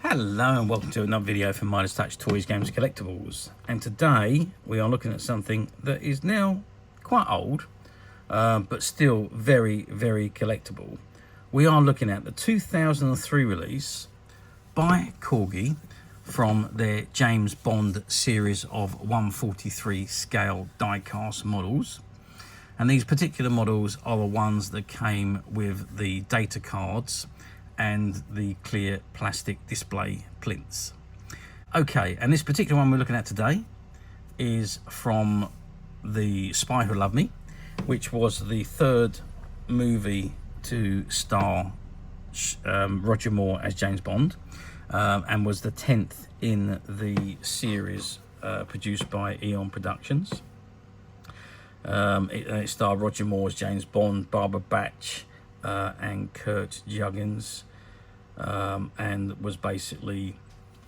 Hello and welcome to another video from Midas Touch Toys, Games, Collectibles. And today we are looking at something that is now quite old, but still very, very collectible. We are looking at the 2003 release by Corgi from their James Bond series of 143 scale die-cast models. And these particular models are the ones that came with the data cards and the clear plastic display plinths. Okay, and this particular one we're looking at today is from The Spy Who Loved Me, which was the third movie to star Roger Moore as James Bond, and was the 10th in the series produced by Eon Productions. It starred Roger Moore as James Bond, Barbara Batch, and Kurt Juggins, and was basically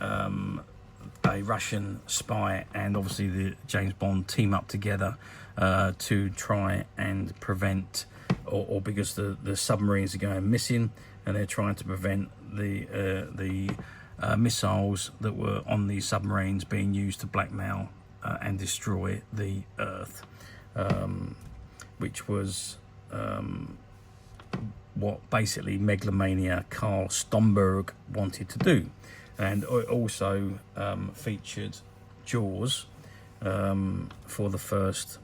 a Russian spy, and obviously the James Bond team up together to try and prevent, or because the submarines are going missing, and they're trying to prevent the missiles that were on these submarines being used to blackmail and destroy the Earth, which was what basically megalomania Carl Stomberg wanted to do. And it also featured Jaws for the first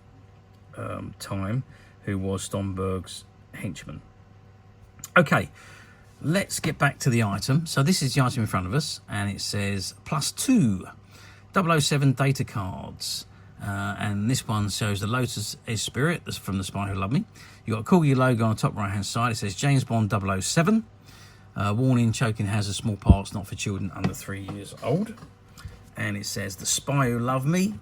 time, who was Stomberg's henchman. Okay, let's get back to the item. So this is the item in front of us, and it says +2 007 data cards. And this one shows the Lotus Esprit, that's from The Spy Who Loved Me. You've got a Corgi logo on the top right hand side. It says James Bond 007. Warning, choking hazard, small parts, not for children under 3 years old. And it says The Spy Who Loved Me.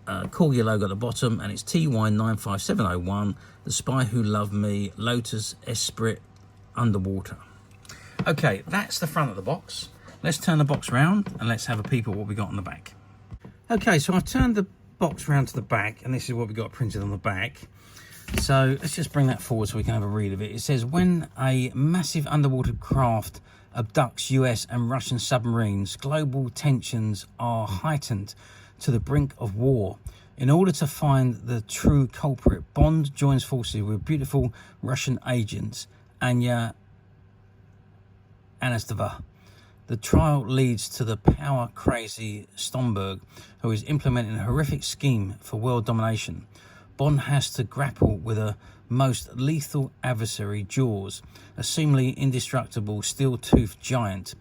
Corgi logo at the bottom, and it's TY95701. The Spy Who Loved Me, Lotus Esprit underwater. Okay, that's the front of the box. Let's turn the box around and let's have a peep at what we got on the back. Okay, so I've turned the box round to the back, and this is what we got printed on the back. So let's just bring that forward so we can have a read of it. It says, when a massive underwater craft abducts US and Russian submarines, global tensions are heightened to the brink of war. In order to find the true culprit, Bond joins forces with beautiful Russian agents Anya Anastova. The trial leads to the power-crazy Stomberg, who is implementing a horrific scheme for world domination. Bond has to grapple with a most lethal adversary, Jaws, a seemingly indestructible steel-toothed giant.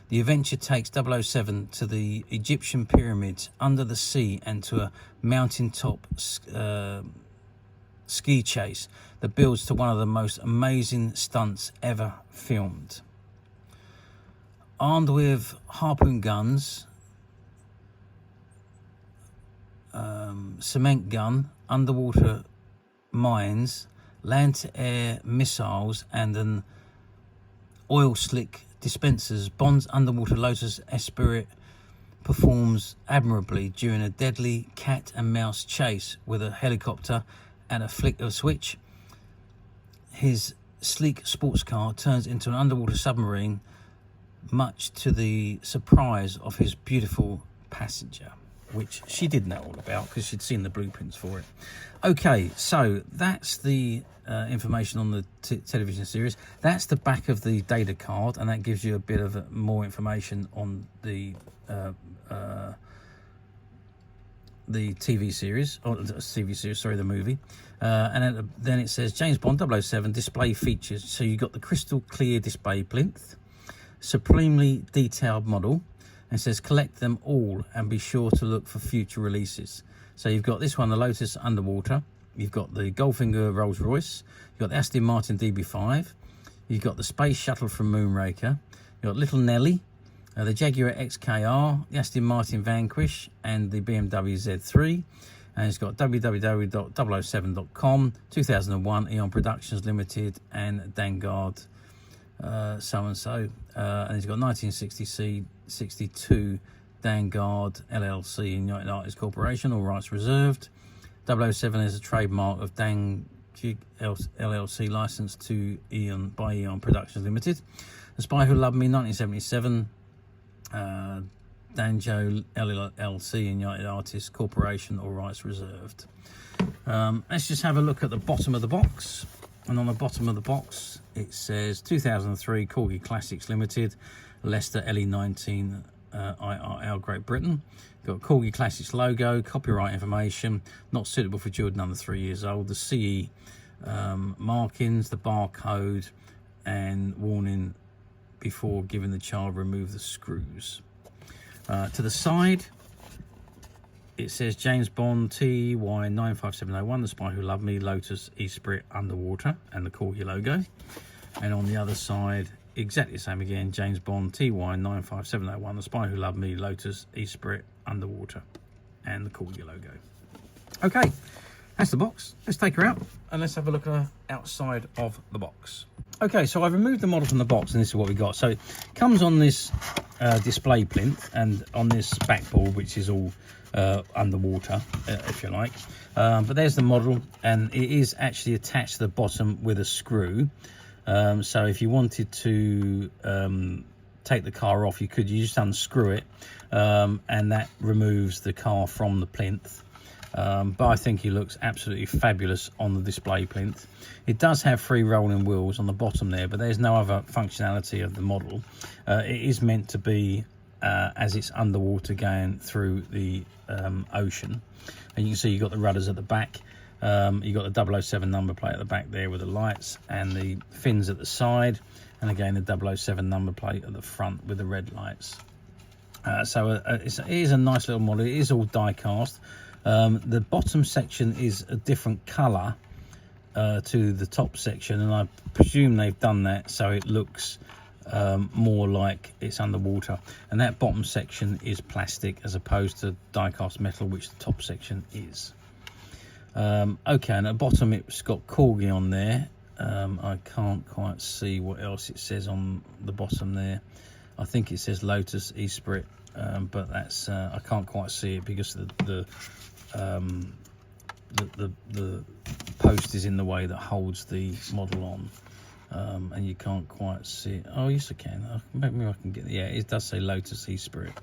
The adventure takes 007 to the Egyptian pyramids, under the sea, and to a mountaintop ski chase that builds to one of the most amazing stunts ever filmed. Armed with harpoon guns, cement gun, underwater mines, land-to-air missiles, and an oil slick dispensers, Bond's underwater Lotus Esprit performs admirably during a deadly cat-and-mouse chase with a helicopter and a flick of a switch. His sleek sports car turns into an underwater submarine, much to the surprise of his beautiful passenger, which she did know all about because she'd seen the blueprints for it. Okay, so that's the information on the television series. That's the back of the data card, and that gives you a bit of more information on the TV series, the movie. And then it says James Bond 007 display features. So you got the crystal clear display plinth, supremely detailed model, and it says collect them all and be sure to look for future releases. So you've got this one, the Lotus Underwater, you've got the Goldfinger Rolls Royce, you've got the Aston Martin DB5, you've got the Space Shuttle from Moonraker, you've got Little Nelly, the Jaguar XKR, the Aston Martin Vanquish, and the BMW Z3. And it's got www.007.com, 2001, Eon Productions Limited, and Vanguard so-and-so. And it's got 1962 Vanguard LLC and United Artists Corporation, all rights reserved. 007 is a trademark of Dang LLC, licensed to Eon by Eon Productions Limited. The Spy Who Loved Me, 1977. Danjo LLC and United Artists Corporation, all rights reserved. Let's just have a look at the bottom of the box. And on the bottom of the box, it says 2003 Corgi Classics Limited, Leicester LE19 IRL, Great Britain. Got Corgi Classics logo, copyright information, not suitable for children under 3 years old. The CE markings, the barcode, and warning before giving the child remove the screws. To the side, it says James Bond TY95701, The Spy Who Loved Me, Lotus Esprit Underwater, and the Corgi logo. And on the other side, exactly the same again, James Bond TY95701, The Spy Who Loved Me, Lotus Esprit Underwater, and the Corgi logo. Okay, that's the box. Let's take her out and let's have a look at her outside of the box. Okay, so I've removed the model from the box and this is what we got. So it comes on this display plinth and on this backboard, which is all underwater, if you like. But there's the model, and it is actually attached to the bottom with a screw. So if you wanted to take the car off, you could. You just unscrew it, and that removes the car from the plinth. But I think he looks absolutely fabulous on the display plinth. It does have 3 rolling wheels on the bottom there, but there's no other functionality of the model. It is meant to be as it's underwater going through the ocean. And you can see you've got the rudders at the back. You've got the 007 number plate at the back there with the lights, and the fins at the side, and again the 007 number plate at the front with the red lights. It is a nice little model. It is all die cast. The bottom section is a different colour to the top section, and I presume they've done that so it looks more like it's underwater. And that bottom section is plastic as opposed to die-cast metal, which the top section is. Okay, and at the bottom it's got Corgi on there. I can't quite see what else it says on the bottom there. I think it says Lotus Esprit, but that's I can't quite see it because the post is in the way that holds the model on, and you can't quite see it. Oh yes I can. Maybe I can get, yeah, it does say Lotus Esprit.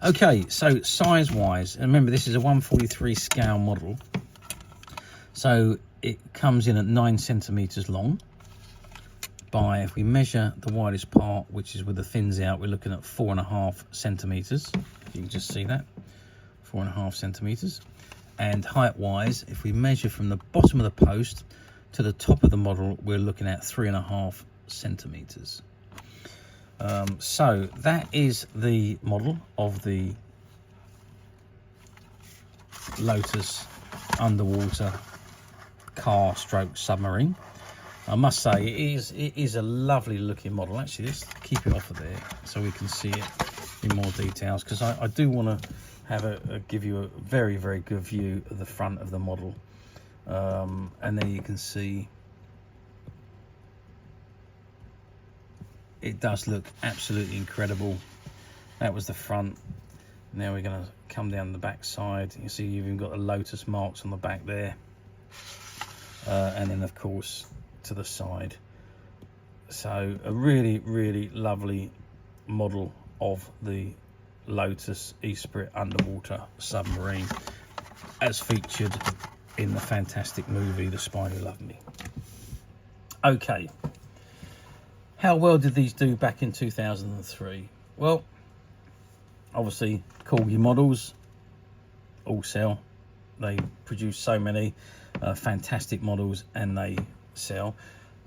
Okay, so size wise, and remember this is a 143 scale model, so it comes in at 9 centimeters long by, if we measure the widest part, which is with the fins out, we're looking at 4.5 centimeters. You can just see that, 4.5 centimeters. And height wise, if we measure from the bottom of the post to the top of the model, we're looking at 3.5 centimeters. So that is the model of the Lotus underwater car stroke submarine. I must say it is a lovely looking model. Actually, let's keep it off of there so we can see it in more details, because I do want to have give you a very good view of the front of the model. And there you can see it does look absolutely incredible. That was the front. Now we're going to come down the back side. You see you've even got the Lotus marks on the back there, and then of course to the side. So a really lovely model of the Lotus Esprit underwater submarine, as featured in the fantastic movie The Spy Who Loved Me. Okay, how well did these do back in 2003? Well, obviously Corgi models all sell. They produce so many fantastic models and they sell.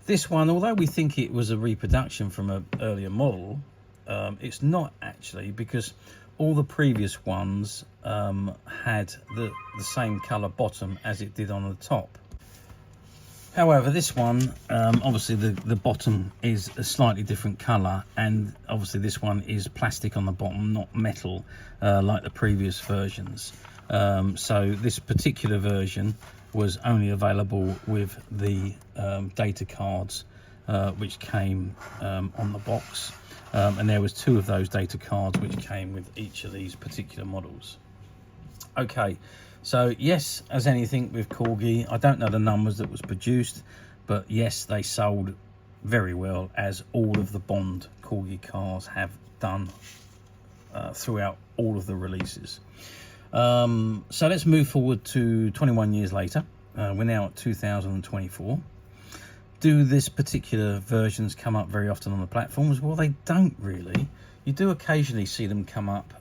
This one, although we think it was a reproduction from an earlier model, it's not actually, because all the previous ones had the same colour bottom as it did on the top. However, this one, obviously the bottom is a slightly different colour, and obviously this one is plastic on the bottom, not metal like the previous versions. So this particular version was only available with the data cards which came on the box. And there was 2 of those data cards which came with each of these particular models. Okay, so yes, as anything with Corgi, I don't know the numbers that was produced, but yes, they sold very well, as all of the Bond Corgi cars have done throughout all of the releases. So let's move forward to 21 years later. We're now at 2024. Do this particular versions come up very often on the platforms? Well, they don't really. You do occasionally see them come up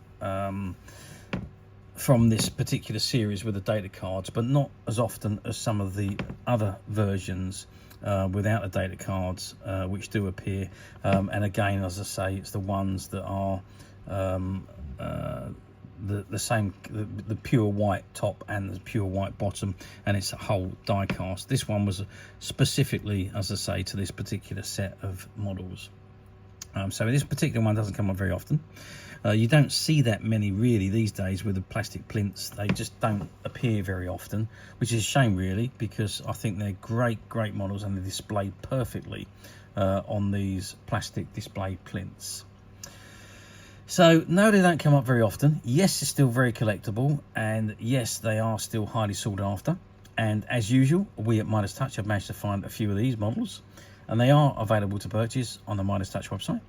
from this particular series with the data cards, but not as often as some of the other versions without the data cards, which do appear. And again, as I say, it's the ones that are the same, the pure white top and the pure white bottom, and it's a whole die cast. This one was specifically, as I say, to this particular set of models. So this particular one doesn't come up very often. You don't see that many really these days with the plastic plinths. They just don't appear very often, which is a shame really, because I think they're great models and they're displayed perfectly on these plastic display plinths. So no, they don't come up very often. Yes, it's still very collectible, and yes, they are still highly sought after. And as usual, we at Midas Touch have managed to find a few of these models, and they are available to purchase on the Midas Touch website,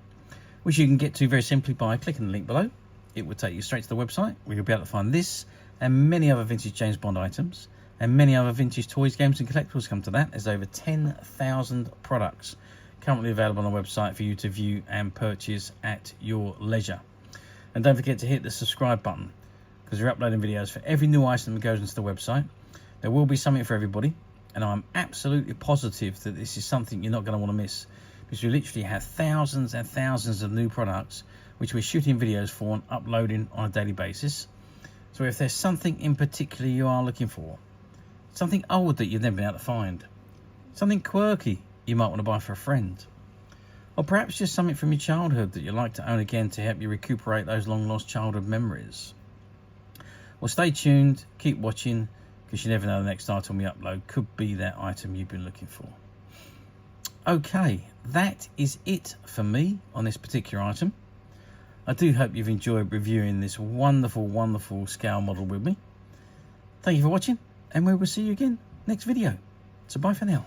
which you can get to very simply by clicking the link below. It will take you straight to the website where you'll be able to find this and many other vintage James Bond items and many other vintage toys, games and collectibles. Come to that, there's over 10,000 products currently available on the website for you to view and purchase at your leisure. And don't forget to hit the subscribe button, because we're uploading videos for every new item that goes into the website. There will be something for everybody, and I'm absolutely positive that this is something you're not going to want to miss, because we literally have thousands and thousands of new products which we're shooting videos for and uploading on a daily basis. So if there's something in particular you are looking for, something old that you've never been able to find, something quirky you might want to buy for a friend, or perhaps just something from your childhood that you'd like to own again to help you recuperate those long lost childhood memories, well, stay tuned, keep watching, because you never know, the next item we upload could be that item you've been looking for. Okay, that is it for me on this particular item. I do hope you've enjoyed reviewing this wonderful scale model with me. Thank you for watching, and we will see you again next video. So bye for now.